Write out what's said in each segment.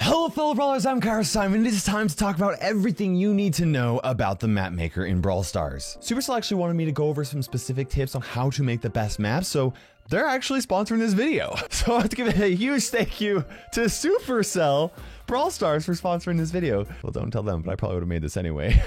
Hello fellow brawlers, I'm Kara Simon. It is time to talk about everything you need to know about the map maker in Brawl Stars. Supercell actually wanted me to go over some specific tips on how to make the best maps, so they're actually sponsoring this video. So I have to give a huge thank you to Supercell Brawl Stars for sponsoring this video. Well, don't tell them, but I probably would have made this anyway.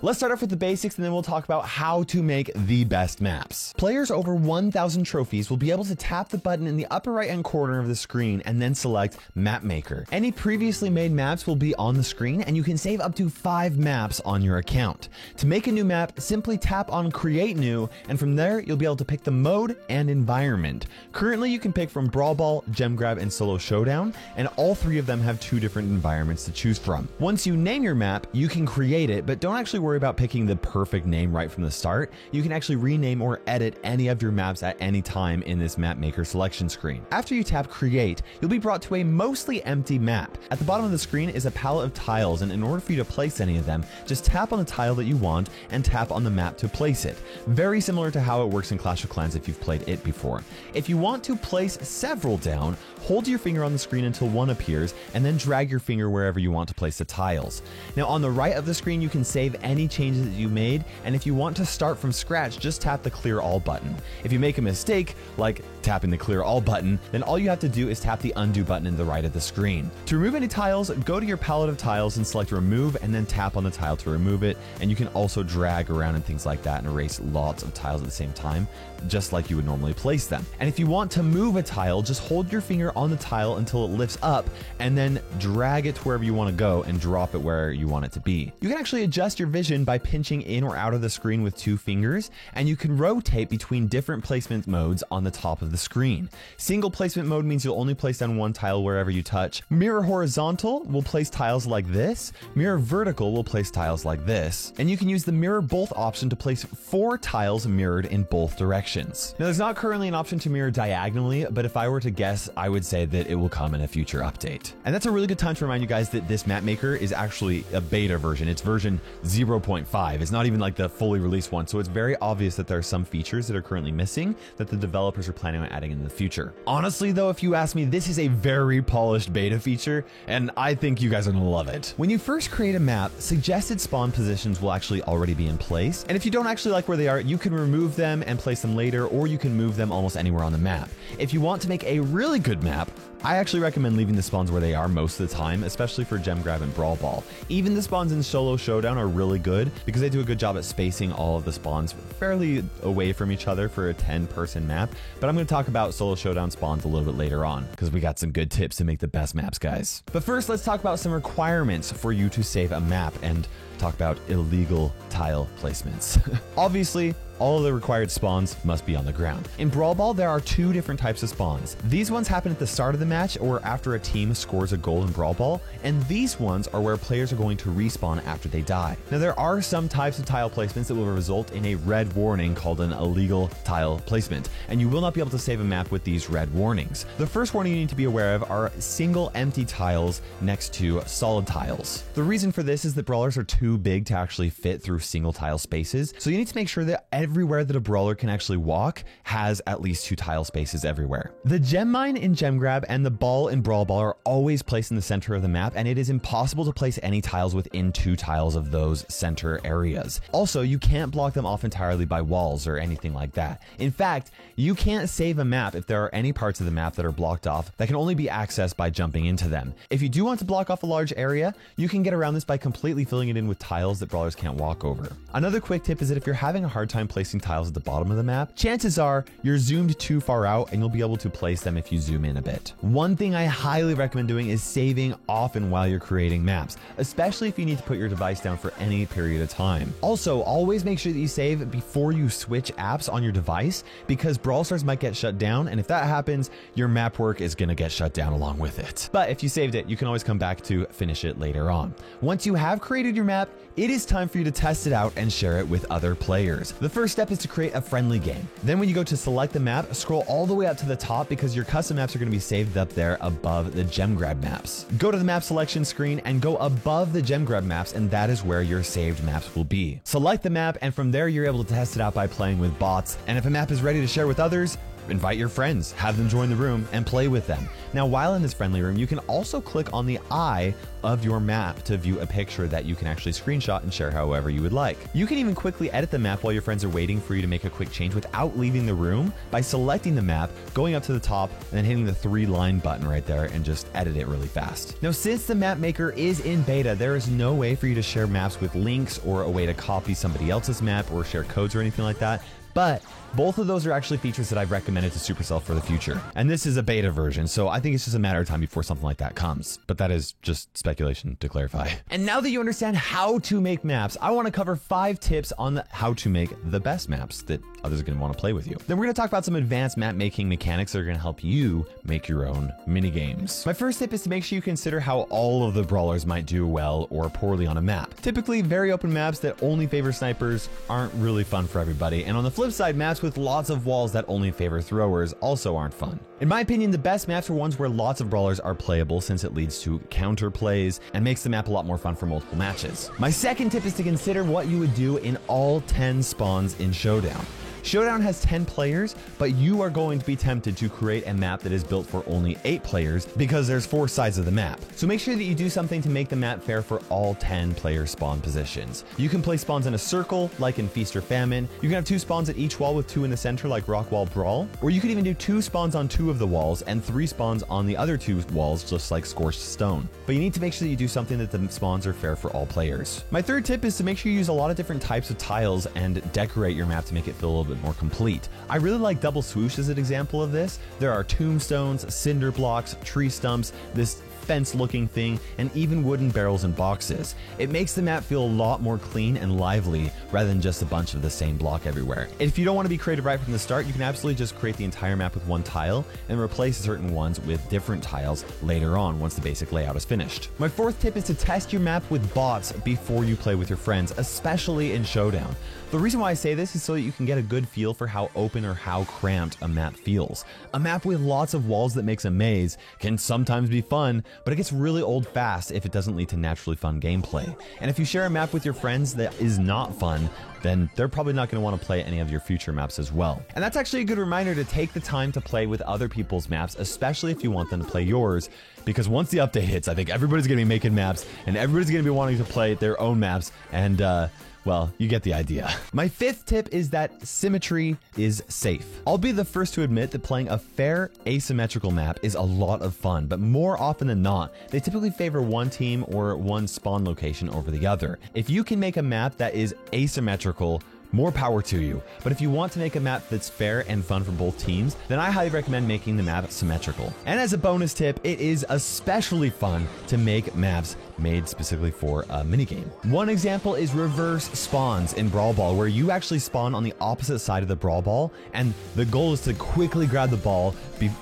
Let's start off with the basics and then we'll talk about how to make the best maps. Players over 1,000 trophies will be able to tap the button in the upper right hand corner of the screen and then select Map Maker. Any previously made maps will be on the screen and you can save up to 5 maps on your account. To make a new map, simply tap on Create New, and from there you'll be able to pick the mode and environment. Currently you can pick from Brawl Ball, Gem Grab, and Solo Showdown, and all 3 of them have 2 different environments to choose from. Once you name your map, you can create it, but don't actually worry about picking the perfect name right from the start. You can actually rename or edit any of your maps at any time in this map maker selection screen. After you tap Create, you'll be brought to a mostly empty map. At the bottom of the screen is a palette of tiles, and in order for you to place any of them, just tap on the tile that you want and tap on the map to place it. Very similar to how it works in Clash of Clans if you've played it before. If you want to place several down, hold your finger on the screen until one appears, and then drag your finger wherever you want to place the tiles. Now on the right of the screen, you can save any changes that you made, and if you want to start from scratch, just tap the Clear All button. If you make a mistake, like tapping the Clear All button, then all you have to do is tap the Undo button in the right of the screen. To remove any tiles, go to your palette of tiles and select Remove, and then tap on the tile to remove it, and you can also drag around and things like that and erase lots of tiles at the same time, just like you would normally place them. And if you want to move a tile, just hold your finger on the tile until it lifts up, and then drag it to wherever you want to go and drop it where you want it to be. You can actually adjust your vision by pinching in or out of the screen with 2 fingers, and you can rotate between different placement modes on the top of the screen. Single placement mode means you'll only place down 1 tile wherever you touch. Mirror horizontal will place tiles like this. Mirror vertical will place tiles like this. And you can use the mirror both option to place 4 tiles mirrored in both directions. Now there's not currently an option to mirror diagonally, but if I were to guess, I would say that it will come in a future update. And that's a really good time to remind you guys that this map maker is actually a beta version. It's version 0.5. It's not even like the fully released one. So it's very obvious that there are some features that are currently missing that the developers are planning on adding in the future. Honestly though, if you ask me, this is a very polished beta feature, and I think you guys are gonna love it. When you first create a map, suggested spawn positions will actually already be in place. And if you don't actually like where they are, you can remove them and place them later, or you can move them almost anywhere on the map. If you want to make a really good map, I actually recommend leaving the spawns where they are most of the time, especially for Gem Grab and Brawl Ball. Even the spawns in Solo Showdown are really good because they do a good job at spacing all of the spawns fairly away from each other for a 10-person map. But I'm going to talk about Solo Showdown spawns a little bit later on because we got some good tips to make the best maps, guys. But first, let's talk about some requirements for you to save a map and talk about illegal tile placements. Obviously, all of the required spawns must be on the ground. In Brawl Ball, there are 2 different types of spawns. These ones happen at the start of the match or after a team scores a goal in Brawl Ball, and these ones are where players are going to respawn after they die. Now, there are some types of tile placements that will result in a red warning called an illegal tile placement, and you will not be able to save a map with these red warnings. The first warning you need to be aware of are single empty tiles next to solid tiles. The reason for this is that brawlers are too big to actually fit through single tile spaces, so you need to make sure that everywhere that a brawler can actually walk has at least 2 tile spaces everywhere. The gem mine in Gem Grab and the ball in Brawl Ball are always placed in the center of the map, and it is impossible to place any tiles within 2 tiles of those center areas. Also, you can't block them off entirely by walls or anything like that. In fact, you can't save a map if there are any parts of the map that are blocked off that can only be accessed by jumping into them. If you do want to block off a large area, you can get around this by completely filling it in with tiles that brawlers can't walk over. Another quick tip is that if you're having a hard time placing tiles at the bottom of the map, chances are you're zoomed too far out and you'll be able to place them if you zoom in a bit. One thing I highly recommend doing is saving often while you're creating maps, especially if you need to put your device down for any period of time. Also, always make sure that you save before you switch apps on your device because Brawl Stars might get shut down, and if that happens, your map work is gonna get shut down along with it. But if you saved it, you can always come back to finish it later on. Once you have created your map, it is time for you to test it out and share it with other players. The first step is to create a friendly game. Then when you go to select the map, scroll all the way up to the top because your custom maps are going to be saved up there above the Gem Grab maps. Go to the map selection screen and go above the Gem Grab maps, and that is where your saved maps will be. Select the map, and from there you're able to test it out by playing with bots. And if a map is ready to share with others, invite your friends, have them join the room, and play with them. Now, while in this friendly room, you can also click on the eye of your map to view a picture that you can actually screenshot and share however you would like. You can even quickly edit the map while your friends are waiting for you to make a quick change without leaving the room by selecting the map, going up to the top, and then hitting the 3-line button right there and just edit it really fast. Now, since the map maker is in beta, there is no way for you to share maps with links or a way to copy somebody else's map or share codes or anything like that. But both of those are actually features that I've recommended to Supercell for the future. And this is a beta version, so I think it's just a matter of time before something like that comes. But that is just speculation to clarify. And now that you understand how to make maps, I want to cover 5 tips on how to make the best maps that others are going to want to play with you. Then we're going to talk about some advanced map making mechanics that are going to help you make your own mini games. My first tip is to make sure you consider how all of the brawlers might do well or poorly on a map. Typically, very open maps that only favor snipers aren't really fun for everybody. And on the flip side, maps with lots of walls that only favor throwers also aren't fun. In my opinion, the best maps are ones where lots of brawlers are playable, since it leads to counter plays and makes the map a lot more fun for multiple matches. My second tip is to consider what you would do in all 10 spawns in Showdown. Showdown has 10 players, but you are going to be tempted to create a map that is built for only 8 players because there's 4 sides of the map. So make sure that you do something to make the map fair for all 10 player spawn positions. You can place spawns in a circle, like in Feast or Famine. You can have 2 spawns at each wall with 2 in the center, like Rock Wall Brawl. Or you could even do 2 spawns on 2 of the walls and 3 spawns on the other 2 walls, just like Scorched Stone. But you need to make sure that you do something that the spawns are fair for all players. My third tip is to make sure you use a lot of different types of tiles and decorate your map to make it feel a little bit more complete. I really like Double Swoosh as an example of this. There are tombstones, cinder blocks, tree stumps, this fence looking thing, and even wooden barrels and boxes. It makes the map feel a lot more clean and lively rather than just a bunch of the same block everywhere. If you don't want to be creative right from the start, you can absolutely just create the entire map with one tile and replace certain ones with different tiles later on once the basic layout is finished. My fourth tip is to test your map with bots before you play with your friends, especially in Showdown. The reason why I say this is so that you can get a good feel for how open or how cramped a map feels. A map with lots of walls that makes a maze can sometimes be fun, but it gets really old fast if it doesn't lead to naturally fun gameplay. And if you share a map with your friends that is not fun, then they're probably not going to want to play any of your future maps as well. And that's actually a good reminder to take the time to play with other people's maps, especially if you want them to play yours, because once the update hits, I think everybody's going to be making maps and everybody's going to be wanting to play their own maps, and well, you get the idea. My fifth tip is that symmetry is safe. I'll be the first to admit that playing a fair asymmetrical map is a lot of fun, but more often than not, they typically favor one team or one spawn location over the other. If you can make a map that is asymmetrical, more power to you. But if you want to make a map that's fair and fun for both teams, then I highly recommend making the map symmetrical. And as a bonus tip, it is especially fun to make maps made specifically for a minigame. One example is reverse spawns in Brawl Ball, where you actually spawn on the opposite side of the Brawl Ball, and the goal is to quickly grab the ball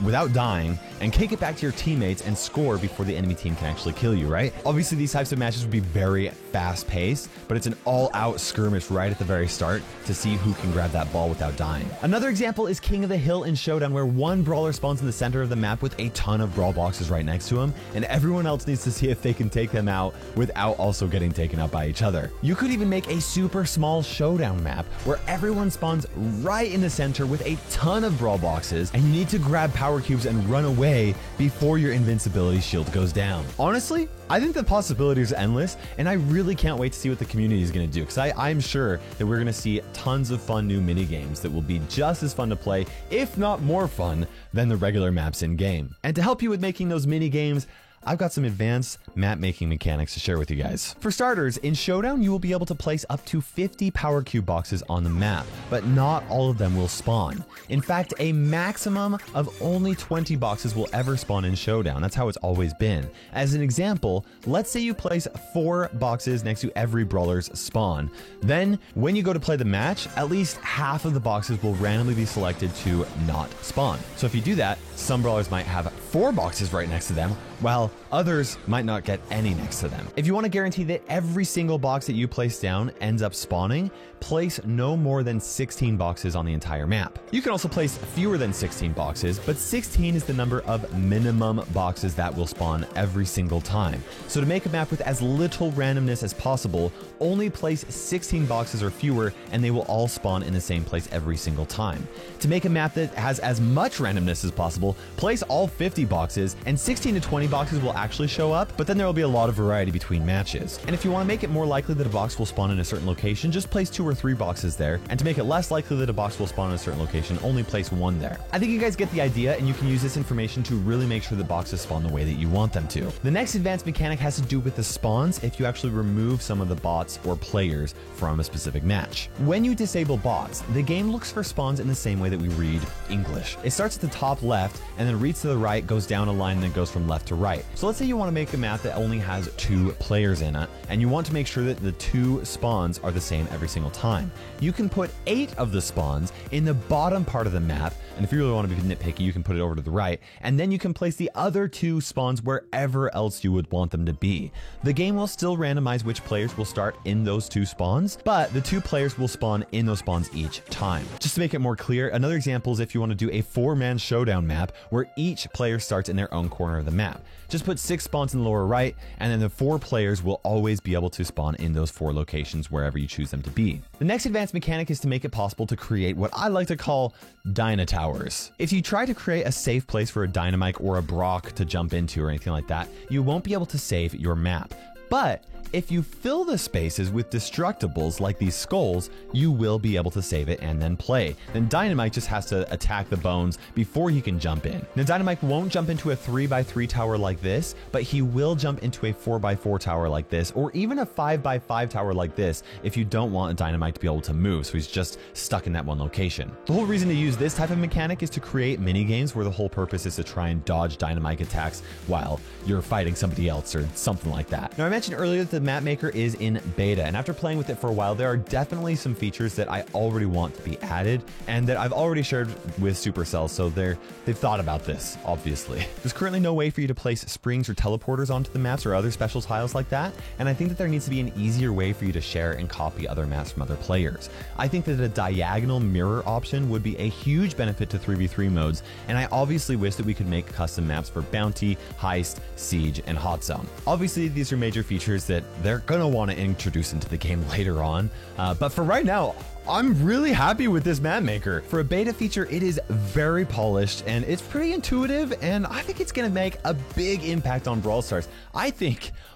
without dying and kick it back to your teammates and score before the enemy team can actually kill you, right? Obviously, these types of matches would be very fast-paced, but it's an all-out skirmish right at the very start to see who can grab that ball without dying. Another example is King of the Hill in Showdown, where one brawler spawns in the center of the map with a ton of brawl boxes right next to him, and everyone else needs to see if they can take them out without also getting taken out by each other. You could even make a super small Showdown map where everyone spawns right in the center with a ton of brawl boxes, and you need to grab power cubes and run away before your invincibility shield goes down. Honestly, I think the possibilities are endless, and I really can't wait to see what the community is going to do, because I'm sure that we're going to see tons of fun new mini games that will be just as fun to play, if not more fun, than the regular maps in game. And to help you with making those mini games, I've got some advanced map making mechanics to share with you guys. For starters, in Showdown, you will be able to place up to 50 power cube boxes on the map, but not all of them will spawn. In fact, a maximum of only 20 boxes will ever spawn in Showdown. That's how it's always been. As an example, let's say you place 4 boxes next to every brawler's spawn. Then, when you go to play the match, at least half of the boxes will randomly be selected to not spawn. So if you do that, some brawlers might have 4 boxes right next to them, while others might not get any next to them. If you want to guarantee that every single box that you place down ends up spawning, place no more than 16 boxes on the entire map. You can also place fewer than 16 boxes, but 16 is the number of minimum boxes that will spawn every single time. So to make a map with as little randomness as possible, only place 16 boxes or fewer and they will all spawn in the same place every single time. To make a map that has as much randomness as possible, place all 50 boxes and 16 to 20 boxes will actually show up, but then there will be a lot of variety between matches. And if you want to make it more likely that a box will spawn in a certain location, just place 2 or 3 boxes there. And to make it less likely that a box will spawn in a certain location, only place 1 there. I think you guys get the idea, and you can use this information to really make sure the boxes spawn the way that you want them to. The next advanced mechanic has to do with the spawns if you actually remove some of the bots or players from a specific match. When you disable bots, the game looks for spawns in the same way that we read English. It starts at the top left and then reads to the right, goes down a line, and then goes from left to right. So let's say you want to make a map that only has 2 players in it, and you want to make sure that the 2 spawns are the same every single time. You can put 8 of the spawns in the bottom part of the map, and if you really want to be nitpicky, you can put it over to the right, and then you can place the other 2 spawns wherever else you would want them to be. The game will still randomize which players will start in those 2 spawns, but the 2 players will spawn in those spawns each time. Just to make it more clear, another example is if you want to do a 4-man showdown map where each player starts in their own corner of the map. Just put 6 spawns in the lower right, and then the 4 players will always be able to spawn in those 4 locations wherever you choose them to be. The next advanced mechanic is to make it possible to create what I like to call Dyna Towers. If you try to create a safe place for a Dynamite or a Brock to jump into or anything like that, you won't be able to save your map. But if you fill the spaces with destructibles like these skulls, you will be able to save it and then play. Then Dynamite just has to attack the bones before he can jump in. Now Dynamite won't jump into a 3x3 tower like this, but he will jump into a 4x4 tower like this, or even a 5x5 tower like this if you don't want a Dynamite to be able to move, so he's just stuck in that one location. The whole reason to use this type of mechanic is to create mini games where the whole purpose is to try and dodge Dynamite attacks while you're fighting somebody else or something like that. Now I mentioned earlier that the Map Maker is in beta, and after playing with it for a while, there are definitely some features that I already want to be added and that I've already shared with Supercell, so they've thought about this, obviously. There's currently no way for you to place springs or teleporters onto the maps or other special tiles like that, and I think that there needs to be an easier way for you to share and copy other maps from other players. I think that a diagonal mirror option would be a huge benefit to 3v3 modes, and I obviously wish that we could make custom maps for Bounty, Heist, Siege, and Hot Zone. Obviously, these are major features that they're gonna want to introduce into the game later on, but for right now, I'm really happy with this Map Maker. For a beta feature, it is very polished and it's pretty intuitive, and I think it's gonna make a big impact on Brawl Stars.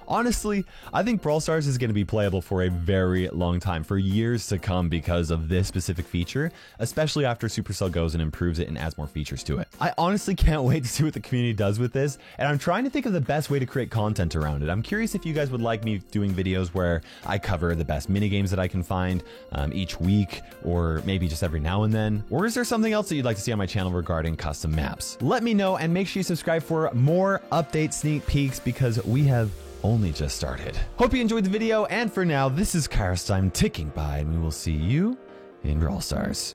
Honestly, I think Brawl Stars is gonna be playable for a very long time, for years to come, because of this specific feature, especially after Supercell goes and improves it and adds more features to it. I honestly can't wait to see what the community does with this, and I'm trying to think of the best way to create content around it. I'm curious if you guys would like me doing videos where I cover the best minigames that I can find each week, or maybe just every now and then. Or is there something else that you'd like to see on my channel regarding custom maps? Let me know, and make sure you subscribe for more update sneak peeks, because we have only just started. Hope you enjoyed the video, and for now, this is Karstime ticking by, and we will see you in Brawl Stars.